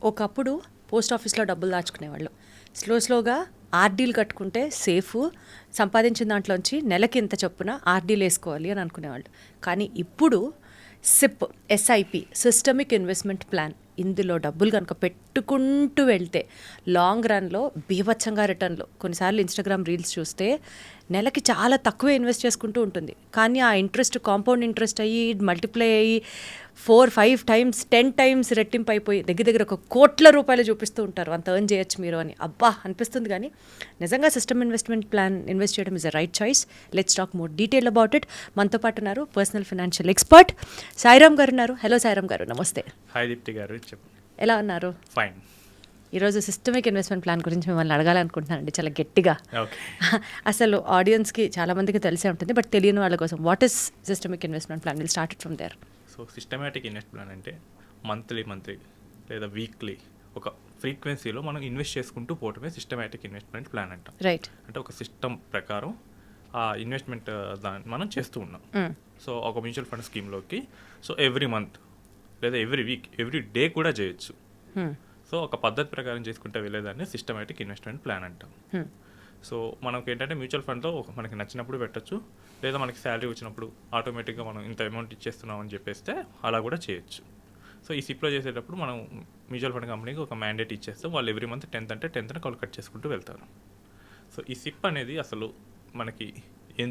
ఒకప్పుడు పోస్ట్ ఆఫీస్లో డబ్బులు దాచుకునేవాళ్ళు. స్లోగా ఆర్డీలు కట్టుకుంటే సేఫ్, సంపాదించిన దాంట్లోంచి నెలకి ఇంత చొప్పున ఆర్డీలు వేసుకోవాలి అని అనుకునేవాళ్ళు. కానీ ఇప్పుడు SIP, SIP, systemic investment plan, ఇందులో డబ్బులు కనుక పెట్టుకుంటూ వెళ్తే లాంగ్ రన్లో బీభత్సంగా రిటర్న్లు. కొన్నిసార్లు ఇన్స్టాగ్రామ్ రీల్స్ చూస్తే నెలకి చాలా తక్కువ ఇన్వెస్ట్ చేసుకుంటూ ఉంటుంది, కానీ ఆ ఇంట్రెస్ట్ కాంపౌండ్ ఇంట్రెస్ట్ అయ్యి మల్టిప్లై అయ్యి 4-5 టైమ్స్ 10 టైమ్స్ రెట్టింపు అయిపోయి దగ్గర ఒక కోట్ల రూపాయలు చూపిస్తూ ఉంటారు. అంత ఎర్న్ చేయొచ్చు మీరు అని అబ్బా అనిపిస్తుంది. కానీ నిజంగా సిస్టమ్ ఇన్వెస్ట్మెంట్ ప్లాన్ ఇన్వెస్ట్ చేయడం is a right choice. Let's talk more detail about it. మనతో పాటు ఉన్నారు పర్సనల్ ఫైనాన్షియల్ ఎక్స్పర్ట్ సాయిరామ్ గారు ఉన్నారు. హలో సాయిరామ్ గారు, నమస్తే. హాయ్ దీప్తి గారు, చెప్పు. ఎలా ఉన్నారు? ఫైన్. ఈరోజు సిస్టమిక్ ఇన్వెస్ట్మెంట్ ప్లాన్ గురించి మిమ్మల్ని అడగాలనుకుంటున్నానండి, చాలా గట్టిగా. అసలు ఆడియన్స్కి చాలామందికి తెలిసే ఉంటుంది, బట్ తెలియని వాళ్ళ కోసం what is systemic investment plan? Will start it from there. So systematic invest plan అంటే మంత్లీ లేదా వీక్లీ ఒక ఫ్రీక్వెన్సీలో మనం ఇన్వెస్ట్ చేసుకుంటూ పోవటమే సిస్టమేటిక్ ఇన్వెస్ట్మెంట్ ప్లాన్ అంటాం. రైట్. అంటే ఒక సిస్టమ్ ప్రకారం ఆ ఇన్వెస్ట్మెంట్ దాన్ని మనం చేస్తూ ఉన్నాం. సో ఒక మ్యూచువల్ ఫండ్ స్కీమ్లోకి సో ఎవ్రీ మంత్ లేదా ఎవ్రీ వీక్, ఎవ్రీ డే కూడా చేయొచ్చు. సో ఒక పద్ధతి ప్రకారం చేసుకుంటే వెళ్ళేదాన్ని సిస్టమేటిక్ ఇన్వెస్ట్మెంట్ ప్లాన్ అంటాం. సో మనకి ఏంటంటే మ్యూచువల్ ఫండ్లో మనకి నచ్చినప్పుడు పెట్టచ్చు, లేదా మనకి శాలరీ వచ్చినప్పుడు ఆటోమేటిక్గా మనం ఇంత అమౌంట్ ఇచ్చేస్తున్నాం అని చెప్పేస్తే అలా కూడా చేయొచ్చు. సో ఈ సిప్లో చేసేటప్పుడు మనం మ్యూచువల్ ఫండ్ కంపెనీకి ఒక మ్యాండేట్ ఇచ్చేస్తాం. వాళ్ళు ఎవ్రీ మంత్ 10th అంటే 10th వాళ్ళు కట్ చేసుకుంటూ వెళ్తారు. సో ఈ సిప్ అనేది అసలు మనకి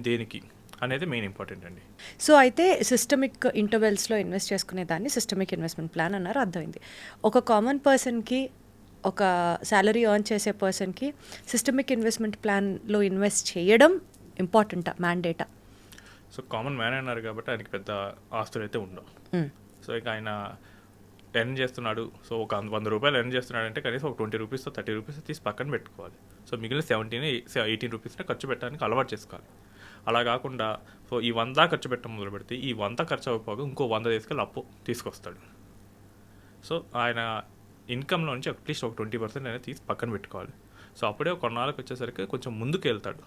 దేనికి అనేది మెయిన్ ఇంపార్టెంట్ అండి. సో అయితే సిస్టమిక్ ఇంటర్వెల్స్లో ఇన్వెస్ట్ చేసుకునే దాన్ని సిస్టమిక్ ఇన్వెస్ట్మెంట్ ప్లాన్ అన్నారు, అర్థమైంది. ఒక కామన్ పర్సన్కి, ఒక శాలరీ ఎర్న్ చేసే పర్సన్కి సిస్టమిక్ ఇన్వెస్ట్మెంట్ ప్లాన్లో ఇన్వెస్ట్ చేయడం ఇంపార్టెంటా, మ్యాండేటా? సో కామన్ మ్యాన్ అన్నారు కాబట్టి ఆయనకి పెద్ద ఆస్తులు అయితే ఉండవు. సో ఇక ఆయన ఎర్న్ చేస్తున్నాడు, సో ఒక 100 రూపాయలు ఎర్న్ చేస్తున్నాడు అంటే కనీసం ఒక 20 రూపీస్ 30 రూపీస్ తీసి పక్కన పెట్టుకోవాలి. సో మిగిలిన 17-18 రూపీస్ని ఖర్చు పెట్టడానికి అలవాటు చేసుకోవాలి. అలా కాకుండా సో ఈ 100 ఖర్చు పెట్టడం మొదలు పెడితే ఈ 100 ఖర్చు అవ్వకపోగా ఇంకో 100 తీసుకెళ్ళి అప్పు తీసుకొస్తాడు. సో ఆయన ఇన్కమ్లో నుంచి అట్లీస్ట్ ఒక 20% అనేది తీసి పక్కన పెట్టుకోవాలి. సో అప్పుడే ఒక కొన్నాళ్ళకి వచ్చేసరికి కొంచెం ముందుకు వెళ్తాడు.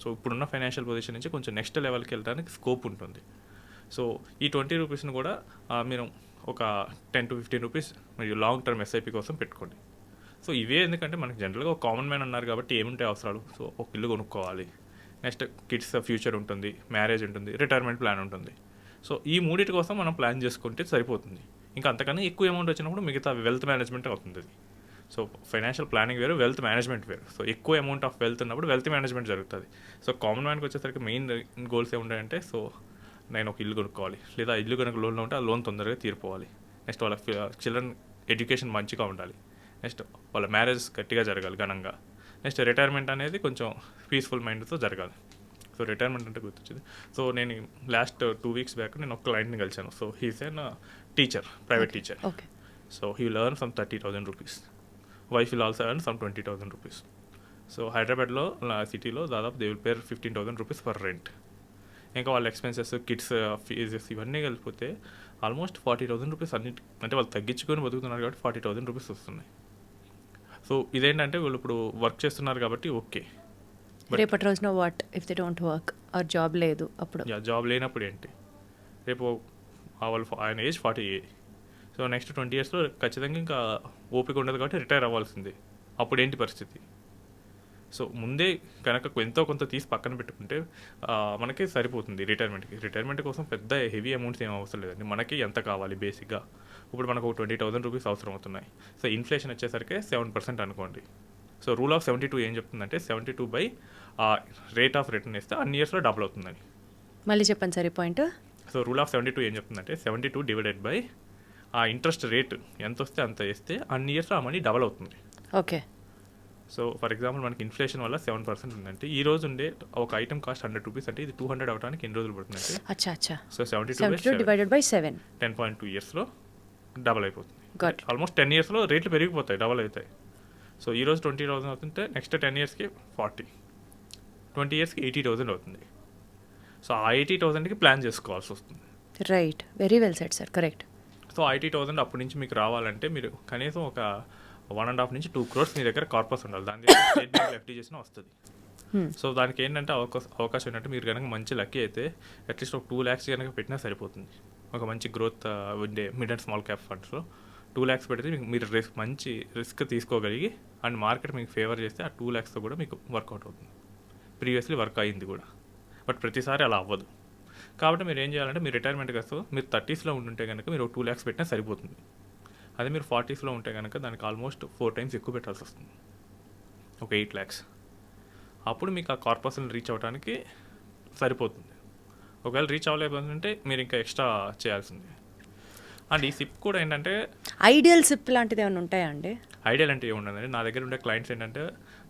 సో ఇప్పుడున్న ఫైనాన్షియల్ పొజిషన్ నుంచి కొంచెం నెక్స్ట్ లెవెల్కి వెళ్ళడానికి స్కోప్ ఉంటుంది. సో ఈ 20 రూపీస్ని కూడా మీరు ఒక 10-15 రూపీస్ మీరు లాంగ్ టర్మ్ ఎస్ఐపి కోసం పెట్టుకోండి. సో ఇవే ఎందుకంటే మనకి జనరల్గా ఒక కామన్ మ్యాన్ అన్నారు కాబట్టి ఏముంటాయి అవసరాలు? సో ఒక ఇల్లు కొనుక్కోవాలి, నెక్స్ట్ కిడ్స్ ఫ్యూచర్ ఉంటుంది, మ్యారేజ్ ఉంటుంది, రిటైర్మెంట్ ప్లాన్ ఉంటుంది. సో ఈ మూడింటి కోసం మనం ప్లాన్ చేసుకుంటే సరిపోతుంది. ఇంకా అంతకన్నా ఎక్కువ అమౌంట్ వచ్చినప్పుడు మిగతా వెల్త్ మేనేజ్మెంట్ అవుతుంది. సో ఫైనాన్షియల్ ప్లానింగ్ వేరు, వెల్త్ మేనేజ్మెంట్ వేరు. సో ఎక్కువ అమౌంట్ ఆఫ్ వెల్త్ ఉన్నప్పుడు వెల్త్ మేనేజ్మెంట్ జరుగుతుంది. సో కామన్ మ్యాన్కి వచ్చేసరికి మెయిన్ గోల్స్ ఏముంటాయంటే సో నేను ఒక ఇల్లు కొనుక్కోవాలి, లేదా ఇల్లు కనుక లోన్లో ఉంటే ఆ లోన్ తొందరగా తీరిపోవాలి, నెక్స్ట్ వాళ్ళ చిల్డ్రన్ ఎడ్యుకేషన్ మంచిగా ఉండాలి, నెక్స్ట్ వాళ్ళ మ్యారేజ్ గట్టిగా జరగాలి ఘనంగా, నెక్స్ట్ రిటైర్మెంట్ అనేది కొంచెం పీస్ఫుల్ మైండ్తో జరగాలి. సో రిటైర్మెంట్ అంటే గుర్తొచ్చింది. సో నేను లాస్ట్ 2 weeks బ్యాక్ నేను ఒక క్లయింట్ని కలిసాను. So he's an teacher, private teacher. So he will earn some 30,000 rupees. Wife will also earn some 20,000 rupees. So హైదరాబాద్లో సిటీలో దాదాపు they will pay 15,000 rupees for rent. ఇంకా వాళ్ళ ఎక్స్పెన్సెస్, కిడ్స్ ఫీజెస్ ఇవన్నీ కలిపితే ఆల్మోస్ట్ 40,000 రూపీస్ అన్నిటి, అంటే వాళ్ళు తగ్గించుకొని బతుకుతున్నారు కాబట్టి 40,000 రూపీస్ వస్తున్నాయి. సో ఇదేంటంటే వీళ్ళు ఇప్పుడు వర్క్ చేస్తున్నారు కాబట్టి ఓకే. రేపటి రోజున what if they don't work or job లేదు, అప్పుడు జాబ్ లేనప్పుడు ఏంటి? రేపు ఆయన ఏజ్ 40. సో నెక్స్ట్ 20 yearsలో ఖచ్చితంగా ఇంకా ఓపిక ఉండదు కాబట్టి రిటైర్ అవ్వాల్సిందే. అప్పుడు ఏంటి పరిస్థితి? సో ముందే కనుక ఎంతో కొంత తీసి పక్కన పెట్టుకుంటే మనకి సరిపోతుంది రిటైర్మెంట్కి. రిటైర్మెంట్ కోసం పెద్ద హెవీ అమౌంట్స్ ఏం అవసరం లేదండి. మనకి ఎంత కావాలి బేసిక్గా? ఇప్పుడు మనకు 20,000 రూపీస్ అవసరం అవుతున్నాయి. సో ఇన్ఫ్లేషన్ వచ్చేసరికి 7% అనుకోండి. సో రూల్ ఆఫ్ 72 ఏం చెప్తుందంటే 72 బై రేట్ ఆఫ్ రిటర్న్ వేస్తే అన్ని ఇయర్స్లో డబుల్ అవుతుందని. మళ్ళీ చెప్పండి సరే పాయింట్. సో రూల్ ఆఫ్ 72 ఏం చెప్తుందంటే 72 డివైడెడ్ బై ఆ ఇంట్రెస్ట్ రేట్ ఎంత వస్తే అంత వేస్తే అన్ని ఇయర్స్లో ఆ మనీ డబల్ అవుతుంది. ఓకే. సో ఫర్ ఎగ్జాంపుల్ మనకి ఇన్ఫ్లేషన్ వల్ల 7% ఉందంటే ఈ రోజు ఉండే ఒక ఐటమ్ కాస్ట్ 100 రూపీస్ అంటే ఇది 200 అవడానికి ఎన్ని రోజులు పడుతుందంటే సో 72 డివైడెడ్ బై 7 10.2 ఇయర్స్లో డబల్ అయిపోతుంది. ఆల్మోస్ట్ 10 yearsలో రేట్లు పెరిగిపోతాయి, డబల్ అవుతాయి. సో ఈరోజు 20,000 అవుతుంటే నెక్స్ట్ 10 yearsకి 40, 20 yearsకి 80,000 అవుతుంది. సో ఆ 80,000కి ప్లాన్ చేసుకోవాల్సి వస్తుంది. Right, very well said sir, correct. So 80,000 అప్పటి నుంచి మీకు రావాలంటే మీరు కనీసం ఒక 1.5 నుంచి 2 crores మీ దగ్గర కార్పస్ ఉండాలి. దాని దగ్గర స్టేట్ బ్యాంక్ ఎఫ్డీ చేసినా వస్తుంది. సో దానికి ఏంటంటే అవకాశం ఏంటంటే మీరు కనుక మంచి లక్కీ అయితే అట్లీస్ట్ ఒక 2 lakhs కనుక పెట్టినా సరిపోతుంది. ఒక మంచి గ్రోత్ ఉండే మిడ్ అండ్ స్మాల్ క్యాప్ ఫండ్స్లో 2 lakhs పెడితే మీరు మంచి రిస్క్ తీసుకోగలిగి అండ్ మార్కెట్ మీకు ఫేవర్ చేస్తే ఆ 2 lakhsతో కూడా మీకు వర్కౌట్ అవుతుంది. ప్రీవియస్లీ వర్క్ అయింది కూడా, బట్ ప్రతిసారి అలా అవ్వదు. కాబట్టి మీరు ఏం చేయాలంటే మీరు రిటైర్మెంట్కి వస్తూ మీరు 30sలో ఉంటే కనుక మీరు 2 lakhs పెట్టినా సరిపోతుంది. అదే మీరు 40sలో ఉంటే కనుక దానికి ఆల్మోస్ట్ 4 times ఎక్కువ పెట్టాల్సి వస్తుంది, ఒక 8 lakhs. అప్పుడు మీకు ఆ కార్పస్ని రీచ్ అవ్వడానికి సరిపోతుంది. ఒకవేళ రీచ్ అవ్వలేకపోతుంటే మీరు ఇంకా ఎక్స్ట్రా చేయాల్సింది. అండ్ ఈ సిప్ కూడా ఏంటంటే ఐడియల్ సిప్ లాంటిది ఏమైనా ఉంటాయా అండి? ఐడియల్ అంటే ఏముండదండి. నా దగ్గర ఉండే క్లయింట్స్ ఏంటంటే,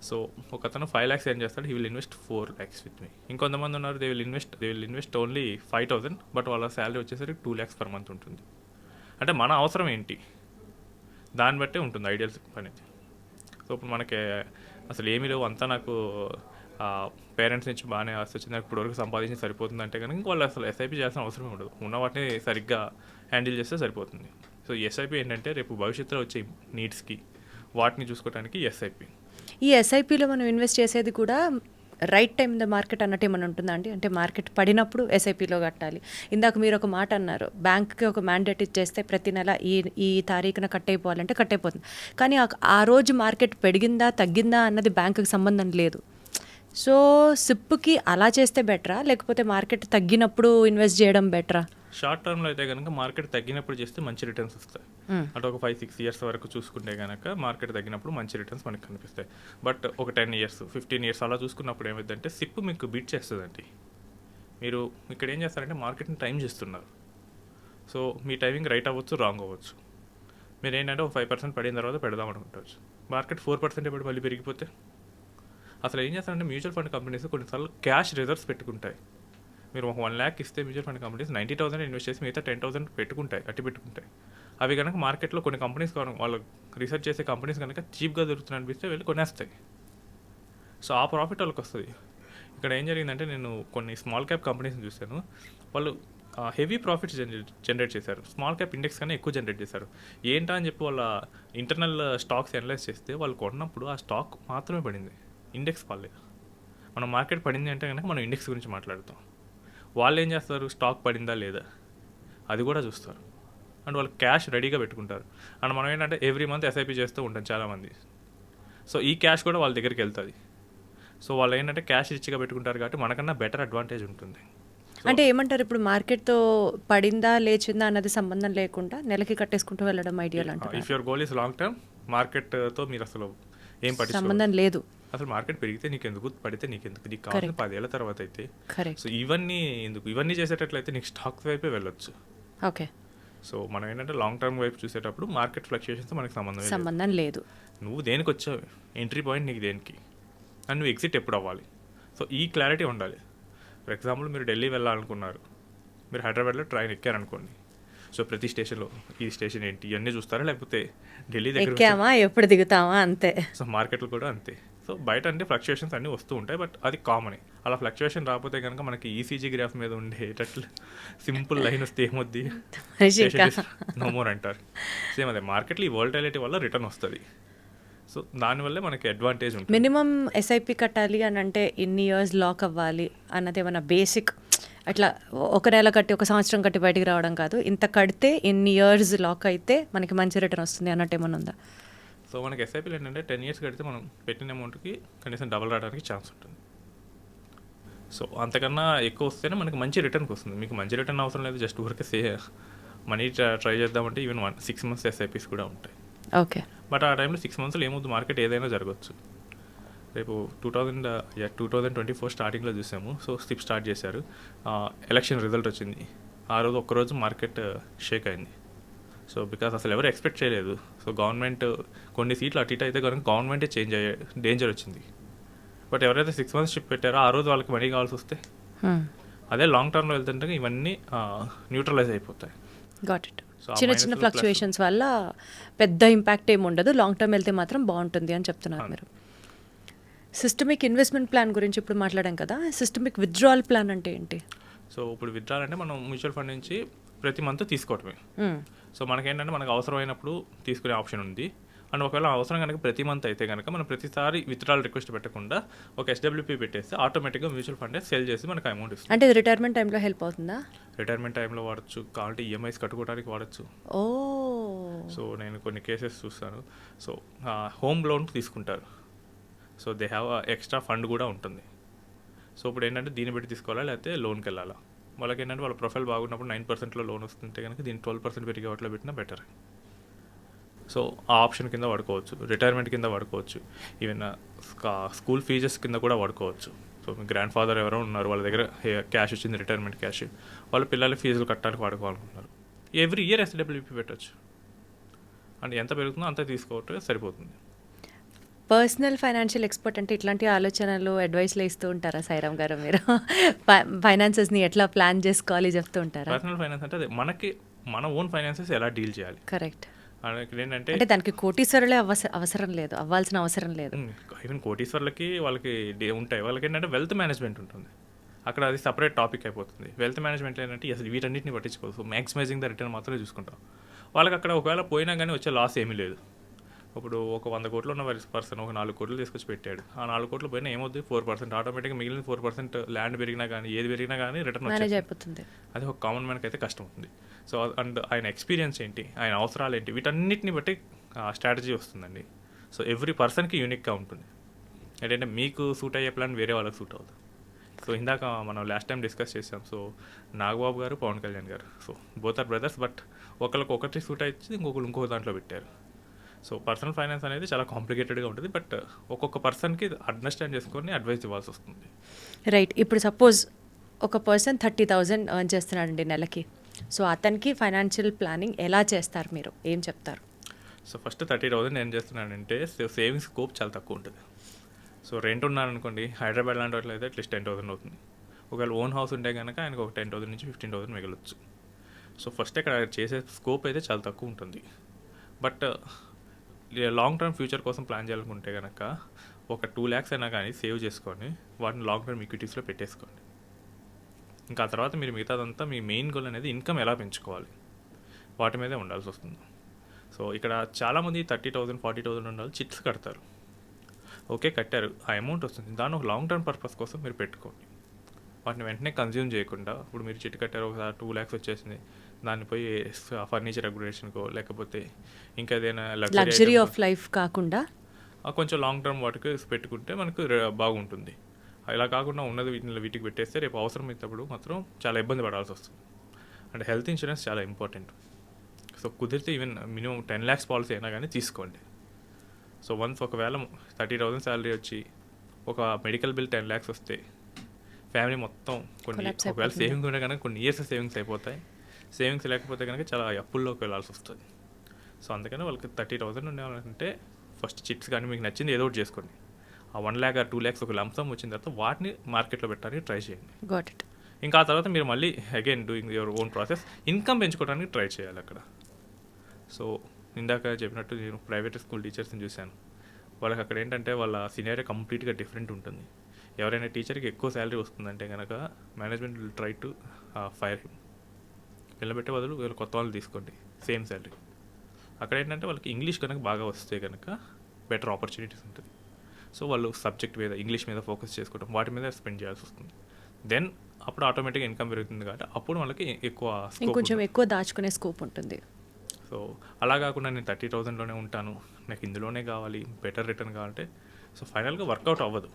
సో ఒక అతను 5 lakhs ఏం చేస్తాడు, he will invest 4 lakhs with me. ఇంకొంతమంది ఉన్నారు, they will invest only 5,000, but వాళ్ళ శాలరీ వచ్చేసరికి 2 lakhs per month ఉంటుంది. అంటే మన అవసరం ఏంటి దాన్ని బట్టే ఉంటుంది ఐడియల్ సిప్ అనేది. సో ఇప్పుడు మనకి అసలు ఏమీ లేవు, అంతా నాకు పేరెంట్స్ నుంచి బాగానే ఆస్తి వచ్చింది, నాకు ఇప్పటివరకు సంపాదించి సరిపోతుంది అంటే కనుక వాళ్ళు అసలు ఎస్ఐపి చేయాల్సిన అవసరం ఉండదు. ఉన్న వాటిని సరిగ్గా హ్యాండిల్ చేస్తే సరిపోతుంది. సో ఎస్ఐపి ఏంటంటే రేపు భవిష్యత్తులో వచ్చే నీడ్స్కి వాటిని చూసుకోవడానికి ఎస్ఐపి. ఈ ఎస్ఐపిలో మనం ఇన్వెస్ట్ చేసేది కూడా రైట్ టైం ద మార్కెట్ అన్నట్టు ఏమైనా ఉంటుందా అండి? అంటే మార్కెట్ పడినప్పుడు ఎస్ఐపిలో కట్టాలి. ఇందాక మీరు ఒక మాట అన్నారు, బ్యాంక్కి ఒక మ్యాండేట్ ఇచ్చేస్తే ప్రతి నెల ఈ తారీఖున కట్ అయిపోవాలంటే కట్ అయిపోతుంది. కానీ ఆ రోజు మార్కెట్ పెరిగిందా తగ్గిందా అన్నది బ్యాంకుకి సంబంధం లేదు. సో సిప్కి అలా చేస్తే బెటరా, లేకపోతే మార్కెట్ తగ్గినప్పుడు ఇన్వెస్ట్ చేయడం బెటరా? షార్ట్ టర్మ్లో అయితే కనుక మార్కెట్ తగ్గినప్పుడు చేస్తే మంచి రిటర్న్స్ వస్తాయి. అంటే ఒక 5-6 years వరకు చూసుకుంటే కనుక మార్కెట్ తగ్గినప్పుడు మంచి రిటర్న్స్ మనకి కనిపిస్తాయి. బట్ ఒక 10 years 15 years అలా చూసుకున్నప్పుడు ఏమైందంటే సిప్ మీకు బీట్ చేస్తుందండి. మీరు ఇక్కడ ఏం చేస్తారంటే మార్కెట్ని టైం చేస్తున్నారు. సో మీ టైమింగ్ రైట్ అవ్వచ్చు, రాంగ్ అవ్వచ్చు. మీరు ఏంటంటే ఒక 5% పడిన తర్వాత పెడదాం అనుకుంటారు. మార్కెట్ 4% పడి మళ్ళీ పెరిగిపోతే అసలు ఏం చేస్తారంటే మ్యూచువల్ ఫండ్ కంపెనీస్ కొన్నిసార్లు క్యాష్ రిజర్వ్స్ పెట్టుకుంటాయి. మీరు ఒక 1 lakh ఇస్తే మ్యూచువల్ ఫండ్ కంపెనీస్ 90,000 ఇన్వెస్ట్ చేసి మిగతా 10,000 పెట్టుకుంటాయి. అవి కనుక మార్కెట్లో కొన్ని కంపెనీస్ వాళ్ళు రీసెర్చ్ చేసే కంపెనీస్ కనుక చీప్గా దొరుకుతుంది అనిపిస్తే వెళ్ళి కొనేస్తాయి. సో ఆ ప్రాఫిట్ వాళ్ళకి వస్తుంది. ఇక్కడ ఏం జరిగిందంటే నేను కొన్ని స్మాల్ క్యాప్ కంపెనీస్ని చూశాను, వాళ్ళు హెవీ ప్రాఫిట్స్ జనరేట్ చేశారు. స్మాల్ క్యాప్ ఇండెక్స్ కన్నా ఎక్కువ జనరేట్ చేశారు. ఏంటా అని చెప్పి వాళ్ళ ఇంటర్నల్ స్టాక్స్ అనలైజ్ చేస్తే వాళ్ళు కొన్నప్పుడు ఆ స్టాక్ మాత్రమే పడింది, ఇండెక్స్ పడలేదు. మనం మార్కెట్ పడింది అంటే కనుక మనం ఇండెక్స్ గురించి మాట్లాడుతాం. వాళ్ళు ఏం చేస్తారు, స్టాక్ పడిందా లేదా అది కూడా చూస్తారు. అండ్ వాళ్ళు క్యాష్ రెడీగా పెట్టుకుంటారు. అండ్ మనం ఏంటంటే ఎవ్రీ మంత్ ఎస్ఐపి చేస్తూ ఉంటాం చాలామంది. సో ఈ క్యాష్ కూడా వాళ్ళ దగ్గరికి వెళ్తుంది. సో వాళ్ళు ఏంటంటే క్యాష్ రిచ్గా పెట్టుకుంటారు కాబట్టి మనకన్నా బెటర్ అడ్వాంటేజ్ ఉంటుంది. అంటే ఏమంటారు, ఇప్పుడు మార్కెట్తో పడిందా లేచిందా అన్నది సంబంధం లేకుండా నెలకి కట్టేసుకుంటూ వెళ్ళడం ఐడియల్ అంటారు. If your goal is long term, మార్కెట్తో మీరు అసలు ఏం సంబంధం లేదు. అసలు మార్కెట్ పెరిగితే నీకెందుకు, పడితే నీకెందుకు, నీకు కావాల్సిన 10 ఏళ్ల తర్వాత అయితే. సో ఇవన్నీ చేసేటట్లయితే నీకు స్టాక్స్ వైపే వెళ్ళొచ్చు. ఓకే. సో మనం ఏంటంటే లాంగ్ టర్మ్ వైపు చూసేటప్పుడు మార్కెట్ ఫ్లక్చుయేషన్స్ మనకి సంబంధం లేదు. నువ్వు దేనికి వచ్చావు, ఎంట్రీ పాయింట్ నీకు దేనికి, అండ్ నువ్వు ఎగ్జిట్ ఎప్పుడు అవ్వాలి. సో ఈ క్లారిటీ ఉండాలి. ఫర్ ఎగ్జాంపుల్ మీరు ఢిల్లీ వెళ్ళాలనుకున్నారు, మీరు హైదరాబాద్లో ట్రైన్ ఎక్కారనుకోండి. సో ప్రతి స్టేషన్లో ఈ స్టేషన్ ఏంటి ఇవన్నీ చూస్తారా, లేకపోతే ఢిల్లీ దగ్గర ఎక్కామా ఎప్పుడు దిగుతామా అంతే. సో మార్కెట్లో కూడా అంతే. సో బయట అంటే ఫ్లక్చుయేషన్స్ అన్నీ వస్తూ ఉంటాయి, బట్ అది కామన్. అలా ఫ్లక్చుయేషన్ రాకపోతే కనుక మనకి ఈసీజీ గ్రాఫ్ మీద ఉండేటట్లు సింపుల్ లైన్ వస్తే ఏమొద్ది, నో మోర్ అంటారు. సేమ్ అదే మార్కెట్లో ఈ వోల్టాలిటీ వల్ల రిటర్న్ వస్తుంది. సో దానివల్లే మనకి అడ్వాంటేజ్ ఉంటుంది. మినిమం ఎస్ఐపి కట్టాలి అని అంటే ఇన్ని ఇయర్స్ లాక్ అవ్వాలి అన్నది ఏమైనా బేసిక్, అట్లా ఒక నెల కట్టి ఒక సంవత్సరం కట్టి బయటికి రావడం కాదు, ఇంత కడితే ఇన్ని ఇయర్స్ లాక్ అయితే మనకి మంచి రిటర్న్ వస్తుంది అన్నట్టు ఏమైనా ఉందా? సో మనకి ఎస్ఐపీలు ఏంటంటే 10 years కడితే మనం పెట్టిన అమౌంట్కి కనీసం డబుల్ రావడానికి ఛాన్స్ ఉంటుంది. సో అంతకన్నా ఎక్కువ వస్తేనే మనకి మంచి రిటర్న్కి వస్తుంది. మీకు మంచి రిటర్న్ అవసరం లేదు, జస్ట్ ఊరికే మనీ ట్రై చేద్దామంటే ఈవెన్ 6 months ఎస్ఐపీస్ కూడా ఉంటాయి. ఓకే. బట్ ఆ టైంలో 6 monthsలో ఏమవుతుంది, మార్కెట్ ఏదైనా జరగవచ్చు. రేపు 2024 స్టార్టింగ్లో చూసాము. సో సిప్ స్టార్ట్ చేశారు, ఎలక్షన్ రిజల్ట్ వచ్చింది. ఆ రోజు ఒక్కరోజు మార్కెట్ షేక్ అయింది. సో బికాస్ అసలు ఎవరు ఎక్స్పెక్ట్ చేయలేదు. సో గవర్నమెంట్ కొన్ని సీట్లు అటు ఇటు అయితే కనుక గవర్నమెంటే చేంజ్ అయ్యే డేంజర్ వచ్చింది. బట్ ఎవరైతే 6 months షిప్ పెట్టారో ఆ రోజు వాళ్ళకి మనీ కావాల్సి వస్తే, అదే లాంగ్ టర్మ్లో వెళ్తుంటే ఇవన్నీ న్యూట్రలైజ్ అయిపోతాయి. Got it. చిన్న చిన్న ఫ్లక్చుయేషన్స్ వల్ల పెద్ద ఇంపాక్ట్ ఏమి ఉండదు, లాంగ్ టర్మ్ వెళ్తే మాత్రం బాగుంటుంది అని చెప్తున్నారు మీరు. సిస్టమిక్ ఇన్వెస్ట్మెంట్ ప్లాన్ గురించి ఇప్పుడు మాట్లాడాం కదా, సిస్టమిక్ విత్డ్రావల్ ప్లాన్ అంటే ఏంటి? సో ఇప్పుడు విత్డ్రాల్ అంటే మనం మ్యూచువల్ ఫండ్ నుంచి ప్రతి మంత్ తీసుకోవటమే. సో మనకేంటంటే మనకు అవసరమైనప్పుడు తీసుకునే ఆప్షన్ ఉంది. అండ్ ఒకవేళ అవసరం కనుక ప్రతి మంత్ అయితే కనుక మనం ప్రతిసారి విత్డ్రాల్ రిక్వెస్ట్ పెట్టకుండా ఒక ఎస్డబ్ల్యూపీ పెట్టేస్తే ఆటోమేటిక్గా మ్యూచువల్ ఫండ్ సెల్ చేసి మనకు అమౌంట్ ఇస్తుంది. అంటే రిటైర్మెంట్ టైంలో హెల్ప్ అవుతుందా? రిటైర్మెంట్ టైంలో వాడచ్చు, కావాలంటే ఈఎంఐస్ కట్టుకోవడానికి వాడచ్చు. ఓ సో నేను కొన్ని కేసెస్ చూస్తాను. సో హోమ్ లోన్ తీసుకుంటారు. So they have extra fund కూడా ఉంటుంది. సో ఇప్పుడు ఏంటంటే దీన్ని బట్టి తీసుకోవాలా లేకపోతే లోన్కి వెళ్ళాలా. వాళ్ళకి ఏంటంటే వాళ్ళ ప్రొఫైల్ బాగున్నప్పుడు 9%లో లోన్ వస్తుంటే కనుక దీన్ని 12% పెరిగే వాటిలో పెట్టినా బెటర్. సో ఆ ఆప్షన్ కింద వాడుకోవచ్చు, రిటైర్మెంట్ కింద వాడుకోవచ్చు, ఈవెన్ స్కూల్ ఫీజెస్ కింద కూడా వాడుకోవచ్చు. సో మీ గ్రాండ్ ఫాదర్ ఎవరో ఉన్నారు, వాళ్ళ దగ్గర క్యాష్ వచ్చింది, రిటైర్మెంట్ క్యాష్, వాళ్ళ పిల్లల ఫీజులు కట్టడానికి వాడుకోవాలనుకుంటున్నారు, ఎవ్రీ ఇయర్ ఎస్డబ్ల్యూపీ పెట్టచ్చు. అంటే ఎంత పెరుగుతుందో అంత తీసుకోవటం సరిపోతుంది. పర్సనల్ ఫైనాన్షియల్ ఎక్స్పర్ట్ అంటే ఇట్లాంటి ఆలోచనలు అడ్వైస్లు ఇస్తూ ఉంటారా సాయిరామ్ గారు మీరు? ఫైనాన్సెస్ని ఎట్లా ప్లాన్ చేసుకోవాలి చెప్తూ ఉంటారా? పర్సనల్ ఫైనాన్స్ అంటే అదే మనకి మన ఓన్ ఫైనాన్సెస్ ఎలా డీల్ చేయాలి. కరెక్ట్. ఏంటంటే అంటే దానికి కోటీశ్వరులే అవసరం లేదు, అవ్వాల్సిన అవసరం లేదు. ఈవెన్ కోటీశ్వర్లకి వాళ్ళకి ఉంటాయి, వాళ్ళకి ఏంటంటే వెల్త్ మేనేజ్మెంట్ ఉంటుంది, అక్కడ అది సపరేట్ టాపిక్ అయిపోతుంది. వెల్త్ మేనేజ్మెంట్ ఏంటంటే అసలు వీటన్నిటిని పట్టించుకోవచ్చు, మ్యాక్సిమైజింగ్ ద రిటర్న్ మాత్రమే చూసుకుంటాం. వాళ్ళకి అక్కడ ఒకవేళ పోయినా కానీ వచ్చే లాస్ ఏమీ లేదు. ఇప్పుడు ఒక 100 కోట్లు ఉన్న పర్సన్ ఒక 4 కోట్లు తీసుకొచ్చి పెట్టాడు, ఆ 4 కోట్లు పోయినా ఏమవుతుంది, 4% ఆటోమేటిక్గా మిగిలిన 4% ల్యాండ్ పెరిగినా కానీ ఏది పెరిగినా కానీ రిటర్న్ అయిపోతుంది. అది ఒక కామన్ మ్యాన్కి అయితే కష్టం అవుతుంది. సో అండ్ ఆయన ఎక్స్పీరియన్స్ ఏంటి, ఆయన అవసరాలు ఏంటి, వీటన్నిటిని బట్టి స్ట్రాటజీ వస్తుందండి. సో ఎవ్రీ పర్సన్కి యూనిక్గా ఉంటుంది. ఏంటంటే మీకు సూట్ అయ్యే ప్లాన్ వేరే వాళ్ళకి సూట్ అవుతుంది. సో ఇందాక మనం లాస్ట్ టైం డిస్కస్ చేసాం. So Nagababu garu, Pawan Kalyan garu, so both are brothers, but ఒకరికి ఒకటి సూట్ అయ్యి ఇంకో దాంట్లో పెట్టారు. సో పర్సనల్ ఫైనాన్స్ అనేది చాలా కాంప్లికేటెడ్గా ఉంటుంది, బట్ ఒక్కొక్క పర్సన్కి అండర్స్టాండ్ చేసుకొని అడ్వైస్ ఇవ్వాల్సి వస్తుంది. రైట్. ఇప్పుడు సపోజ్ ఒక పర్సన్ 30,000 ఎర్న్ చేస్తున్నాడండి నెలకి. సో అతనికి ఫైనాన్షియల్ ప్లానింగ్ ఎలా చేస్తారు, మీరు ఏం చెప్తారు? సో ఫస్ట్ 30,000 ఏం చేస్తున్నానంటే సేవింగ్స్ స్కోప్ చాలా తక్కువ ఉంటుంది. సో రెంట్ ఉన్నారనుకోండి, హైదరాబాద్ లాంటి వాటిలో అయితే అట్లీస్ట్ 10,000 అవుతుంది. ఒకవేళ ఓన్ హౌస్ ఉంటే కనుక ఆయనకు ఒక 10,000 నుంచి 15,000 మిగలొచ్చు. సో ఫస్ట్ ఇక్కడ చేసే స్కోప్ అయితే చాలా తక్కువ ఉంటుంది. బట్ లాంగ్ టర్మ్ ఫ్యూచర్ కోసం ప్లాన్ చేయాలనుకుంటే కనుక ఒక 2 lakhs అయినా కానీ సేవ్ చేసుకొని వాటిని లాంగ్ టర్మ్ ఈక్విటీస్లో పెట్టేసుకోండి. ఇంకా ఆ తర్వాత మీరు మిగతాదంతా మీ మెయిన్ గోల్ అనేది ఇన్కమ్ ఎలా పెంచుకోవాలి వాటి మీదే ఉండాల్సి వస్తుంది. సో ఇక్కడ చాలామంది 30,000 40,000 ఉండాలి చిట్స్ కడతారు. ఓకే కట్టారు, ఆ అమౌంట్ వస్తుంది, దాన్ని ఒక లాంగ్ టర్మ్ పర్పస్ కోసం మీరు పెట్టుకోండి. వాటిని వెంటనే కన్జ్యూమ్ చేయకుండా, ఇప్పుడు మీరు చిట్టు కట్టారు ఒకసారి 2 lakhs వచ్చేసింది, దాన్ని పోయి ఫర్నిచర్ రెగ్యులేషన్కో లేకపోతే ఇంకా ఏదైనా లగ్జరీ ఆఫ్ లైఫ్ కాకుండా కొంచెం లాంగ్ టర్మ్ వాటికి పెట్టుకుంటే మనకు బాగుంటుంది. ఇలా కాకుండా ఉన్నది వీటికి పెట్టేస్తే రేపు అవసరం అయినప్పుడు మాత్రం చాలా ఇబ్బంది పడాల్సి వస్తుంది. అంటే హెల్త్ ఇన్సూరెన్స్ చాలా ఇంపార్టెంట్. సో కుదిరితే ఈవెన్ మినిమం 10 lakhs పాలసీ అయినా కానీ తీసుకోండి. సో వన్స్ ఒకవేళ 30,000 శాలరీ వచ్చి ఒక మెడికల్ బిల్ 10 lakhs వస్తే ఫ్యామిలీ మొత్తం ఒకవేళ సేవింగ్ ఉంటే కనుక కొన్ని ఇయర్స్ సేవింగ్స్ అయిపోతాయి. సేవింగ్స్ లేకపోతే కనుక చాలా అప్పుల్లోకి వెళ్ళాల్సి వస్తుంది. సో అందుకని వాళ్ళకి 30,000 ఉండేవాళ్ళంటే ఫస్ట్ చిట్స్ కానీ మీకు నచ్చింది ఏదో ఒకటి చేసుకోండి. ఆ 1 lakh or 2 lakhs ఒక లంసమ్ వచ్చిన తర్వాత వాటిని మార్కెట్లో పెట్టడానికి ట్రై చేయండి. Got it. ఇంకా ఆ తర్వాత మీరు మళ్ళీ again doing your own process income పెంచుకోవడానికి ట్రై చేయాలి అక్కడ. సో ఇందాక చెప్పినట్టు నేను ప్రైవేట్ స్కూల్ టీచర్స్ని చూశాను. వాళ్ళకి అక్కడ ఏంటంటే వాళ్ళ సినారియో కంప్లీట్గా డిఫరెంట్ ఉంటుంది. ఎవరైనా టీచర్కి ఎక్కువ శాలరీ వస్తుందంటే కనుక management will try to fire him. నిలబెట్టే బదులు వీళ్ళు కొత్త వాళ్ళు తీసుకోండి సేమ్ శాలరీ. అక్కడ ఏంటంటే వాళ్ళకి ఇంగ్లీష్ కనుక బాగా వస్తే కనుక బెటర్ ఆపర్చునిటీస్ ఉంటుంది. సో వాళ్ళు సబ్జెక్ట్ మీద ఇంగ్లీష్ మీద ఫోకస్ చేసుకోవడం, వాటి మీద స్పెండ్ చేయాల్సి వస్తుంది. దెన్ అప్పుడు ఆటోమేటిక్గా ఇన్కమ్ పెరుగుతుంది కాబట్టి అప్పుడు వాళ్ళకి కొంచెం ఎక్కువ దాచుకునే స్కోప్ ఉంటుంది. సో అలా కాకుండా నేను 30,000లోనే ఉంటాను, నాకు ఇందులోనే కావాలి, బెటర్ రిటర్న్ కావాలంటే సో ఫైనల్గా వర్కౌట్ అవ్వదు.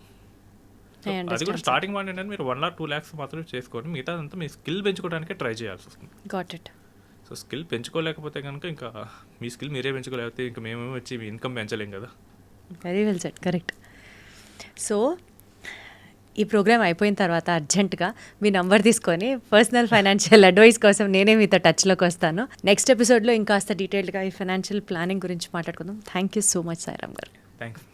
అది కూడా స్టార్టింగ్ పాయింట్ ఏంటంటే మీరు 1 or 2 lakhs మాత్రమే చేసుకొని మిగతా అంతా మీ స్కిల్ పెంచుకోవడానికే ట్రై చేయాల్సి వస్తుంది. Got it. సో స్కిల్ పెంచుకోలేకపోతే కనుక ఇంకా మీ స్కిల్ మీరే పెంచుకోలేకపోతే ఇంకా మేమేమో వచ్చి మీ ఇన్కమ్ పెంచలేం కదా. Very well set, correct. So ఈ ప్రోగ్రామ్ అయిపోయిన తర్వాత అర్జెంటుగా మీ నంబర్ తీసుకొని పర్సనల్ ఫైనాన్షియల్ అడ్వైస్ కోసం నేనే మీతో టచ్లోకి వస్తాను. నెక్స్ట్ ఎపిసోడ్లో ఇంకాస్త డీటెయిల్డ్గా ఈ ఫైనాన్షియల్ ప్లానింగ్ గురించి మాట్లాడుకుందాం. Thank you so much Sairam గారు. థ్యాంక్స్.